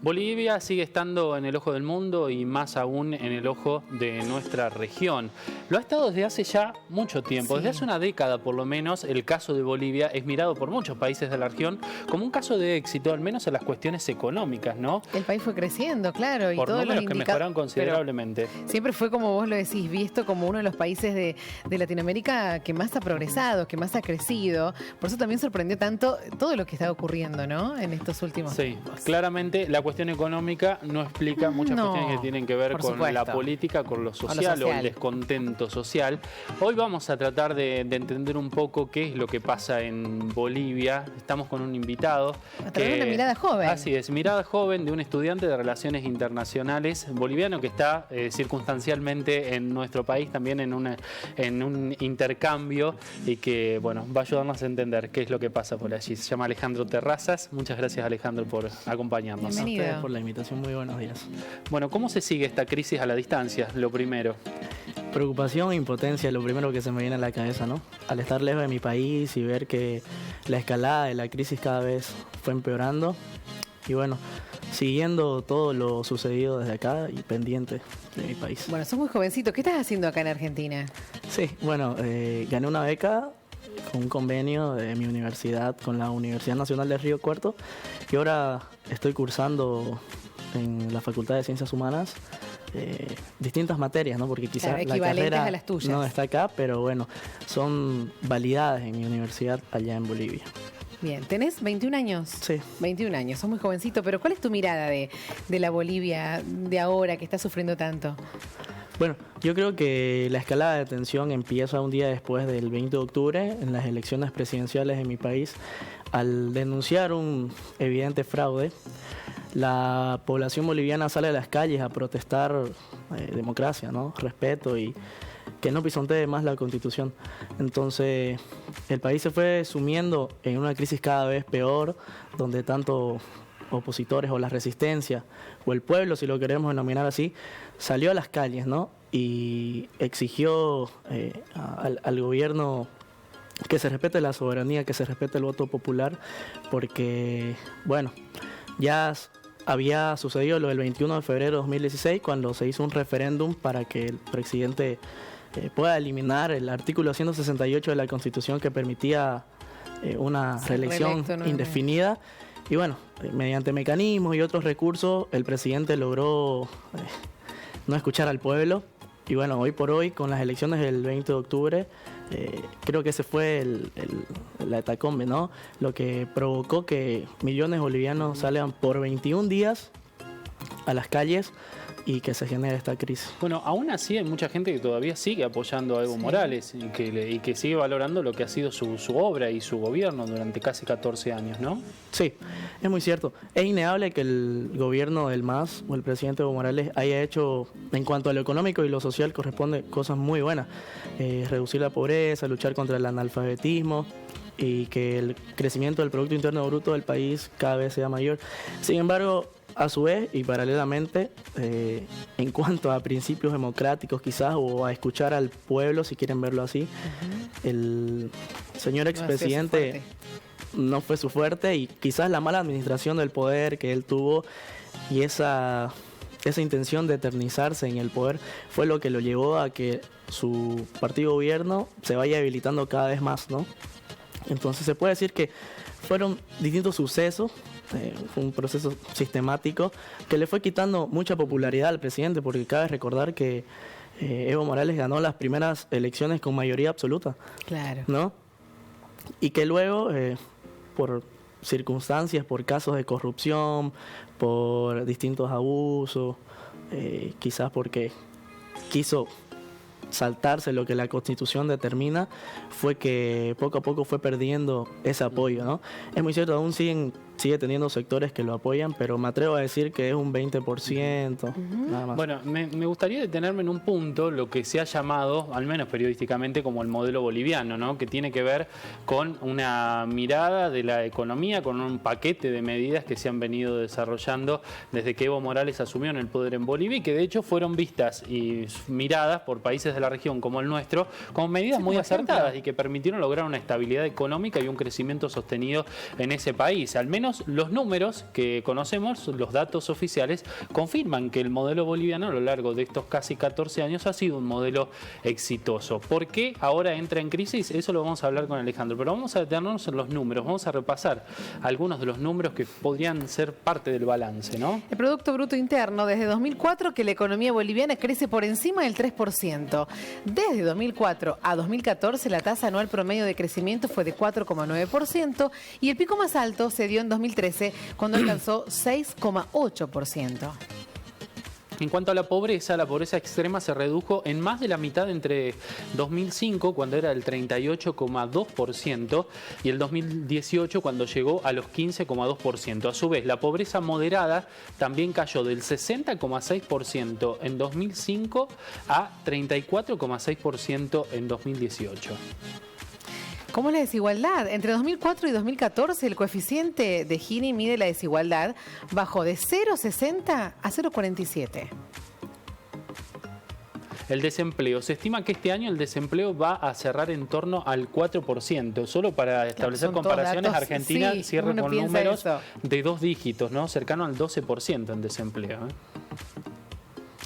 Bolivia sigue estando en el ojo del mundo y más aún en el ojo de nuestra región. Lo ha estado desde hace ya mucho tiempo, desde hace una década por lo menos. El caso de Bolivia es mirado por muchos países de la región como un caso de éxito, al menos en las cuestiones económicas, ¿no? El país fue creciendo, claro, y por todos números los que mejoraron considerablemente. Siempre fue, como vos lo decís, visto como uno de los países de Latinoamérica que más ha progresado, que más ha crecido. Por eso también sorprendió tanto todo lo que está ocurriendo, ¿no? En estos últimos tiempos. Claramente la cuestión económica no explica muchas cuestiones que tienen que ver con la política, con lo social o el descontento social. Hoy vamos a tratar de entender un poco qué es lo que pasa en Bolivia. Estamos con un invitado. A través de una mirada joven. Así es, mirada joven de un estudiante de Relaciones Internacionales boliviano que está circunstancialmente en nuestro país, también en un intercambio, y que bueno, va a ayudarnos a entender qué es lo que pasa por allí. Se llama Alejandro Terrazas. Muchas gracias, Alejandro, por acompañarnos. Bienvenido. A ustedes por la invitación, muy buenos días. Bueno, ¿cómo se sigue esta crisis a la distancia? Lo primero. Preocupación e impotencia es lo primero que se me viene a la cabeza, ¿no? Al estar lejos de mi país y ver que la escalada de la crisis cada vez fue empeorando. Y bueno, siguiendo todo lo sucedido desde acá y pendiente de mi país. Bueno, sos muy jovencito. ¿Qué estás haciendo acá en Argentina? Sí, bueno, gané una beca con un convenio de mi universidad con la Universidad Nacional de Río Cuarto y ahora estoy cursando en la Facultad de Ciencias Humanas distintas materias, ¿no? Porque quizás la carrera a las tuyas. No está acá, pero bueno, son validadas en mi universidad allá en Bolivia. Bien, ¿tenés 21 años? Sí. 21 años, sos muy jovencito, pero ¿cuál es tu mirada de la Bolivia de ahora que está sufriendo tanto? Bueno, yo creo que la escalada de tensión empieza un día después del 20 de octubre en las elecciones presidenciales de mi país. Al denunciar un evidente fraude, la población boliviana sale a las calles a protestar democracia, ¿no? Respeto y que no pisontee más la Constitución. Entonces, el país se fue sumiendo en una crisis cada vez peor, donde tanto opositores o la resistencia o el pueblo, si lo queremos denominar así, salió a las calles, ¿no? Y exigió al gobierno que se respete la soberanía, que se respete el voto popular, porque, bueno, ya había sucedido lo del 21 de febrero de 2016, cuando se hizo un referéndum para que el presidente pueda eliminar el artículo 168 de la Constitución que permitía una reelección indefinida. Y bueno, mediante mecanismos y otros recursos, el presidente logró no escuchar al pueblo. Y bueno, hoy por hoy, con las elecciones del 20 de octubre, creo que ese fue la hecatombe, ¿no? Lo que provocó que millones de bolivianos salgan por 21 días a las calles y que se genere esta crisis. Bueno, aún así hay mucha gente que todavía sigue apoyando a Evo Morales y que sigue valorando lo que ha sido su obra y su gobierno durante casi 14 años, ¿no? Sí, es muy cierto. Es innegable que el gobierno del MAS o el presidente Evo Morales haya hecho, en cuanto a lo económico y lo social, corresponde cosas muy buenas. Reducir la pobreza, luchar contra el analfabetismo y que el crecimiento del Producto Interno Bruto del país cada vez sea mayor. Sin embargo, a su vez y paralelamente, en cuanto a principios democráticos quizás, o a escuchar al pueblo, si quieren verlo así, el señor expresidente no fue su fuerte, y quizás la mala administración del poder que él tuvo y esa intención de eternizarse en el poder fue lo que lo llevó a que su partido gobierno se vaya debilitando cada vez más, ¿no? Entonces se puede decir que fueron distintos sucesos. Fue un proceso sistemático que le fue quitando mucha popularidad al presidente, porque cabe recordar que Evo Morales ganó las primeras elecciones con mayoría absoluta. Claro. ¿No? Y que luego, por circunstancias, por casos de corrupción, por distintos abusos, quizás porque quiso saltarse lo que la Constitución determina, fue que poco a poco fue perdiendo ese apoyo, ¿no? Es muy cierto, aún sigue teniendo sectores que lo apoyan, pero me atrevo a decir que es un 20%, nada más. Bueno, me gustaría detenerme en un punto, lo que se ha llamado, al menos periodísticamente, como el modelo boliviano, ¿no? Que tiene que ver con una mirada de la economía, con un paquete de medidas que se han venido desarrollando desde que Evo Morales asumió en el poder en Bolivia y que de hecho fueron vistas y miradas por países de la región como el nuestro, con medidas muy acertadas y que permitieron lograr una estabilidad económica y un crecimiento sostenido en ese país. Al menos los números que conocemos, los datos oficiales, confirman que el modelo boliviano a lo largo de estos casi 14 años ha sido un modelo exitoso. ¿Por qué ahora entra en crisis? Eso lo vamos a hablar con Alejandro, pero vamos a detenernos en los números, vamos a repasar algunos de los números que podrían ser parte del balance, ¿no? El Producto Bruto Interno, desde 2004 que la economía boliviana crece por encima del 3%. Desde 2004 a 2014 la tasa anual promedio de crecimiento fue de 4,9% y el pico más alto se dio en 2013 cuando alcanzó 6,8%. En cuanto a la pobreza extrema se redujo en más de la mitad entre 2005, cuando era del 38,2%, y el 2018, cuando llegó a los 15,2%. A su vez, la pobreza moderada también cayó del 60,6% en 2005 a 34,6% en 2018. ¿Cómo es la desigualdad? Entre 2004 y 2014 el coeficiente de Gini mide la desigualdad, bajó de 0,60 a 0,47. El desempleo. Se estima que este año el desempleo va a cerrar en torno al 4%. Solo para establecer comparaciones, datos, Argentina cierra con números de 2 dígitos, ¿no? Cercano al 12% en desempleo.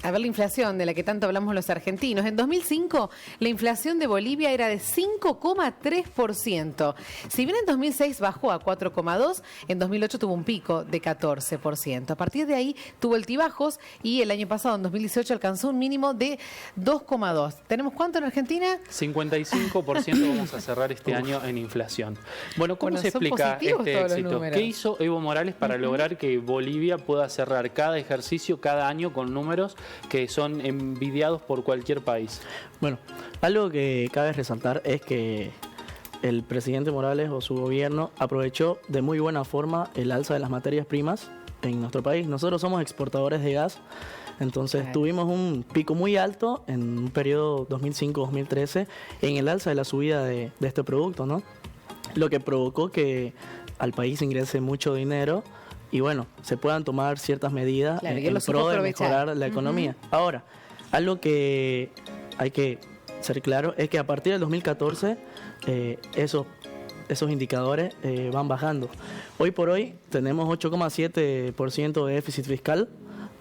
A ver la inflación de la que tanto hablamos los argentinos. En 2005 la inflación de Bolivia era de 5,3%. Si bien en 2006 bajó a 4,2%, en 2008 tuvo un pico de 14%. A partir de ahí tuvo altibajos y el año pasado, en 2018, alcanzó un mínimo de 2,2%. ¿Tenemos cuánto en Argentina? 55% vamos a cerrar este año en inflación. Bueno, ¿cómo se explica este éxito? ¿Qué hizo Evo Morales para lograr que Bolivia pueda cerrar cada ejercicio, cada año con números que son envidiados por cualquier país? Bueno, algo que cabe resaltar es que el presidente Morales o su gobierno aprovechó de muy buena forma el alza de las materias primas en nuestro país. Nosotros somos exportadores de gas, entonces tuvimos un pico muy alto en un periodo 2005-2013 en el alza de la subida de este producto, ¿no? Lo que provocó que al país ingrese mucho dinero y bueno, se puedan tomar ciertas medidas en pro de mejorar la economía. Ahora, algo que hay que ser claro es que a partir del 2014 esos indicadores van bajando. Hoy por hoy tenemos 8,7% de déficit fiscal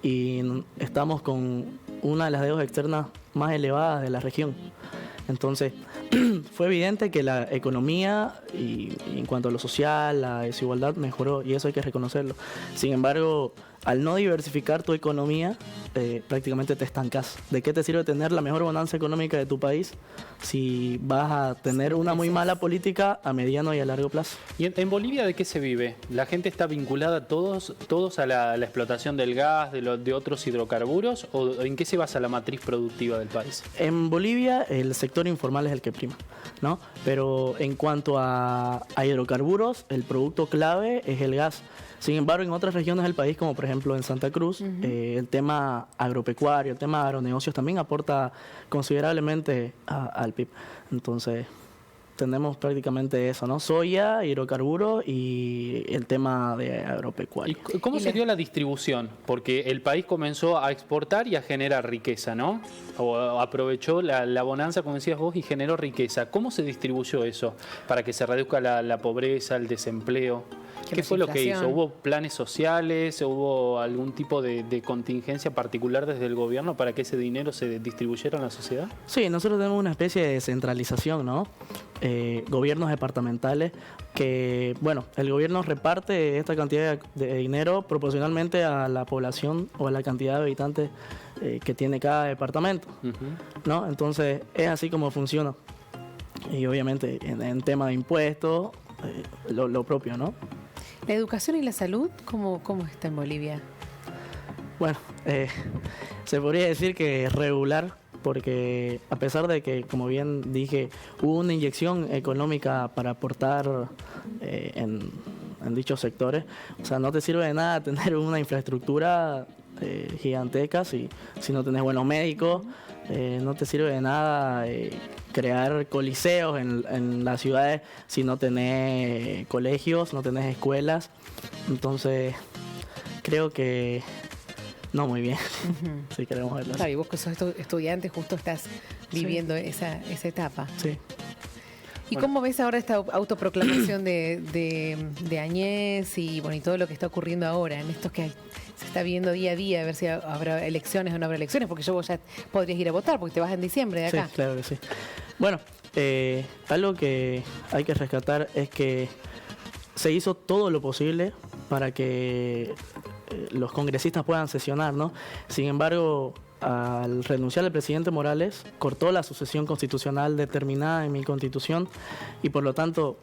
y estamos con una de las deudas externas más elevadas de la región. Entonces, fue evidente que la economía y en cuanto a lo social, la desigualdad mejoró y eso hay que reconocerlo. Sin embargo, al no diversificar tu economía, prácticamente te estancas. ¿De qué te sirve tener la mejor bonanza económica de tu país si vas a tener una muy mala política a mediano y a largo plazo? ¿Y en Bolivia de qué se vive? ¿La gente está vinculada todos a la explotación del gas, de otros hidrocarburos? ¿O en qué se basa la matriz productiva del país? En Bolivia el sector informal es el que prima, ¿no? Pero en cuanto a hidrocarburos, el producto clave es el gas. Sin embargo, en otras regiones del país, como por ejemplo en Santa Cruz, el tema agropecuario, el tema de agronegocios también aporta considerablemente al PIB. Entonces, tenemos prácticamente eso, ¿no? Soya, hidrocarburos y el tema de agropecuario. ¿Y cómo se dio la distribución? Porque el país comenzó a exportar y a generar riqueza, ¿no? O aprovechó la bonanza, como decías vos, y generó riqueza. ¿Cómo se distribuyó eso para que se reduzca la pobreza, el desempleo? ¿Qué fue lo que hizo? ¿Hubo planes sociales? ¿Hubo algún tipo de contingencia particular desde el gobierno para que ese dinero se distribuyera en la sociedad? Sí, nosotros tenemos una especie de descentralización, ¿no? Gobiernos departamentales que, bueno, el gobierno reparte esta cantidad de dinero proporcionalmente a la población o a la cantidad de habitantes que tiene cada departamento, ¿no? Entonces, es así como funciona. Y obviamente en tema de impuestos, lo propio, ¿no? ¿La educación y la salud cómo está en Bolivia? Bueno, se podría decir que regular, porque a pesar de que, como bien dije, hubo una inyección económica para aportar en dichos sectores, o sea, no te sirve de nada tener una infraestructura gigantesca si no tenés buenos médicos, no te sirve de nada crear coliseos en las ciudades si no tenés colegios, no tenés escuelas. Entonces, creo que No, muy bien. Sí, queremos verlo. Claro, y vos que sos estudiante justo estás viviendo esa etapa. Sí. ¿Y cómo ves ahora esta autoproclamación de Áñez y bueno y todo lo que está ocurriendo ahora, en estos que se está viendo día a día, a ver si habrá elecciones o no habrá elecciones? Porque vos ya podrías ir a votar, porque te vas en diciembre de acá. Sí, claro que sí. Bueno, algo que hay que rescatar es que se hizo todo lo posible para que los congresistas puedan sesionar, ¿no? Sin embargo, al renunciar el presidente Morales, cortó la sucesión constitucional determinada en mi constitución y por lo tanto,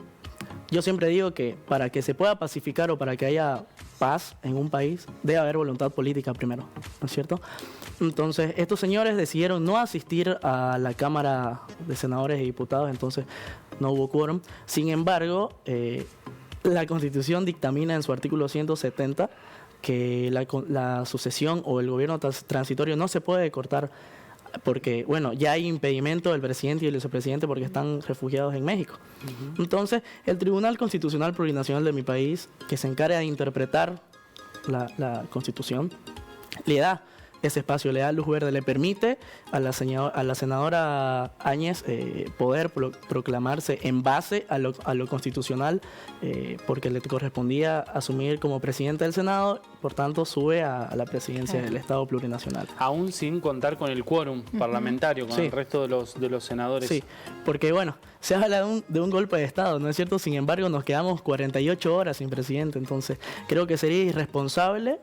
yo siempre digo que para que se pueda pacificar o para que haya paz en un país, debe haber voluntad política primero, ¿no es cierto? Entonces, estos señores decidieron no asistir a la Cámara de Senadores y Diputados, entonces no hubo quórum. Sin embargo, la Constitución dictamina en su artículo 170 que la sucesión o el gobierno transitorio no se puede cortar porque, bueno, ya hay impedimento del presidente y del vicepresidente porque están refugiados en México. Entonces, el Tribunal Constitucional Plurinacional de mi país, que se encarga de interpretar la Constitución, le da ese espacio, le da luz verde, le permite a la senadora Áñez poder proclamarse en base a lo constitucional, porque le correspondía asumir como presidente del Senado, por tanto sube a la presidencia del Estado plurinacional. Aún sin contar con el quórum parlamentario, con el resto de los senadores. Sí, porque bueno, se habla de un golpe de Estado, ¿no es cierto? Sin embargo, nos quedamos 48 horas sin presidente, entonces creo que sería irresponsable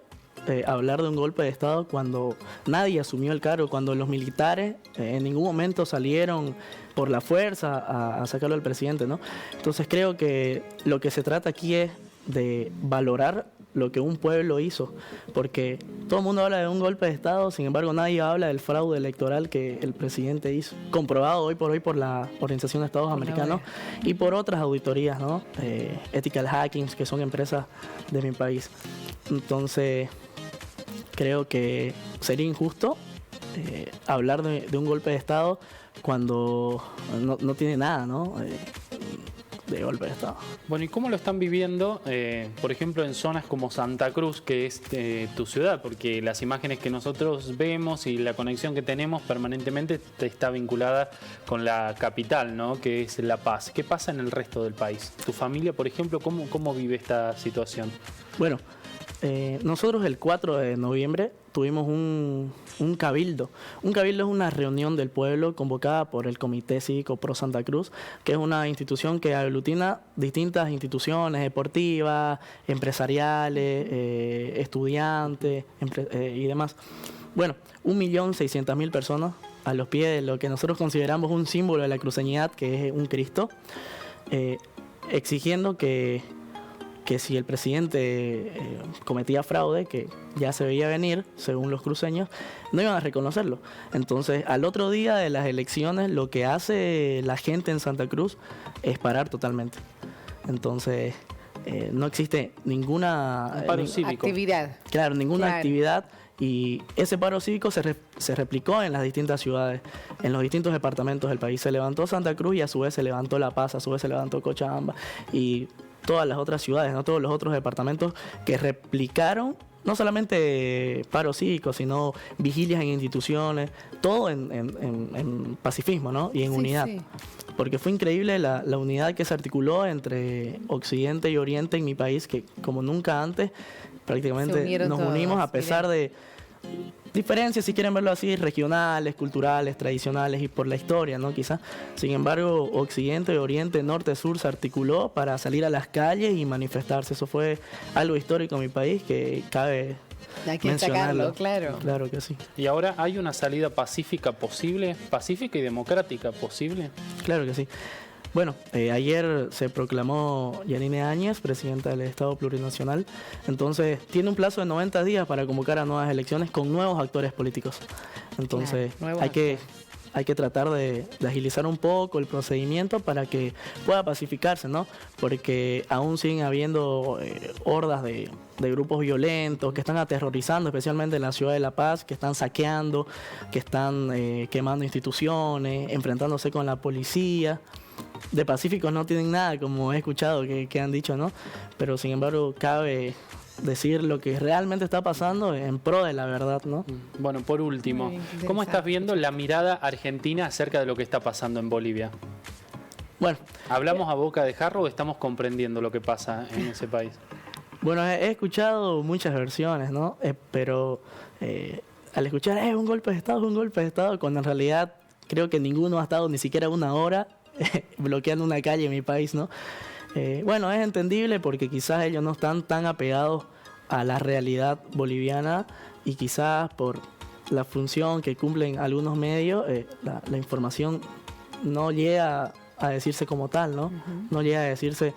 hablar de un golpe de Estado cuando nadie asumió el cargo, cuando los militares en ningún momento salieron por la fuerza a sacarlo al presidente, ¿no? Entonces creo que lo que se trata aquí es de valorar lo que un pueblo hizo, porque todo el mundo habla de un golpe de Estado, sin embargo nadie habla del fraude electoral que el presidente hizo, comprobado hoy por hoy por la Organización de Estados Americanos y por otras auditorías, ¿no? Ethical Hackings, que son empresas de mi país. Entonces creo que sería injusto hablar de un golpe de Estado cuando no tiene nada, ¿no? De golpe de Estado. Bueno, ¿y cómo lo están viviendo, por ejemplo, en zonas como Santa Cruz, que es tu ciudad? Porque las imágenes que nosotros vemos y la conexión que tenemos permanentemente está vinculada con la capital, ¿no? Que es La Paz. ¿Qué pasa en el resto del país? ¿Tu familia, por ejemplo, cómo vive esta situación? Bueno, nosotros el 4 de noviembre tuvimos un cabildo. Un cabildo es una reunión del pueblo convocada por el Comité Cívico Pro Santa Cruz, que es una institución que aglutina distintas instituciones deportivas, empresariales, estudiantes y demás. Bueno, 1.600.000 personas a los pies de lo que nosotros consideramos un símbolo de la cruceñidad, que es un Cristo, exigiendo que si el presidente cometía fraude, que ya se veía venir, según los cruceños, no iban a reconocerlo. Entonces, al otro día de las elecciones, lo que hace la gente en Santa Cruz es parar totalmente. Entonces, no existe ninguna actividad. Claro, ninguna actividad. Y ese paro cívico se replicó en las distintas ciudades, en los distintos departamentos del país. Se levantó Santa Cruz y a su vez se levantó La Paz, a su vez se levantó Cochabamba y todas las otras ciudades, no todos los otros departamentos que replicaron no solamente paro cívico, sino vigilias en instituciones, todo en pacifismo, ¿no? Y en unidad. Sí. Porque fue increíble la unidad que se articuló entre Occidente y Oriente en mi país, que como nunca antes prácticamente nos unimos a pesar de diferencias, si quieren verlo así, regionales, culturales, tradicionales y por la historia, ¿no? Quizás. Sin embargo, Occidente, Oriente, Norte, Sur se articuló para salir a las calles y manifestarse. Eso fue algo histórico en mi país que cabe mencionarlo. Claro. Claro que sí. ¿Y ahora hay una salida pacífica posible, pacífica y democrática posible? Claro que sí. Bueno, ayer se proclamó Yanine Áñez, presidenta del Estado Plurinacional. Entonces, tiene un plazo de 90 días para convocar a nuevas elecciones con nuevos actores políticos. Entonces, hay que tratar de agilizar un poco el procedimiento para que pueda pacificarse, ¿no? Porque aún siguen habiendo hordas de grupos violentos que están aterrorizando, especialmente en la ciudad de La Paz, que están saqueando, que están quemando instituciones, enfrentándose con la policía. De pacíficos no tienen nada, como he escuchado que han dicho, ¿no? Pero sin embargo cabe decir lo que realmente está pasando en pro de la verdad, ¿no? Bueno, por último, Muy interesante. ¿cómo estás viendo la mirada argentina acerca de lo que está pasando en Bolivia? Bueno, ¿Hablamos a boca de jarro o estamos comprendiendo lo que pasa en ese país? bueno, he escuchado muchas versiones, ¿no? Pero al escuchar, un golpe de Estado, cuando en realidad creo que ninguno ha estado ni siquiera una hora bloqueando una calle en mi país, ¿no? Bueno, es entendible porque quizás ellos no están tan apegados a la realidad boliviana y quizás por la función que cumplen algunos medios, la información no llega a decirse como tal, ¿no? No llega a decirse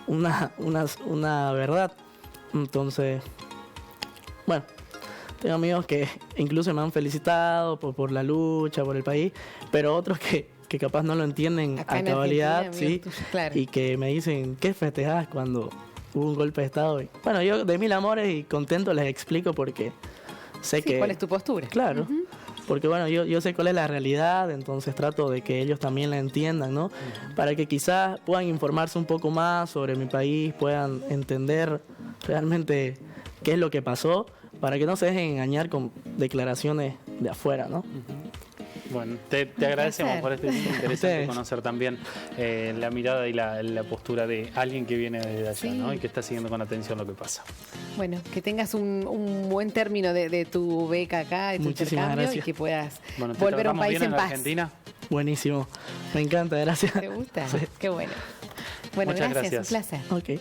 una verdad. Entonces, bueno, tengo amigos que incluso me han felicitado por la lucha, por el país, pero otros que capaz no lo entienden Acá a en cabalidad, Argentina, sí, amigos tuyos, claro. y que me dicen, ¿qué festejás cuando hubo un golpe de Estado? Y, bueno, yo de mil amores y contento les explico porque sé Sí, que... ¿cuál es tu postura? Claro, porque bueno, yo sé cuál es la realidad, entonces trato de que ellos también la entiendan, ¿no? Para que quizás puedan informarse un poco más sobre mi país, puedan entender realmente qué es lo que pasó, para que no se dejen engañar con declaraciones de afuera, ¿no? Bueno, te agradecemos placer. por este tiempo. Interesante Ustedes. conocer también la mirada y la postura de alguien que viene desde allá, Sí. ¿no? Y que está siguiendo con atención lo que pasa. Bueno, que tengas un buen término de tu beca acá, de tu Muchísimas intercambio, gracias. y que puedas Bueno, ¿te volver a un tratamos país bien en la paz. Argentina? Buenísimo, me encanta, gracias. ¿Te gusta? Sí. Qué bueno. Bueno, Muchas gracias, gracias. un placer. Ok.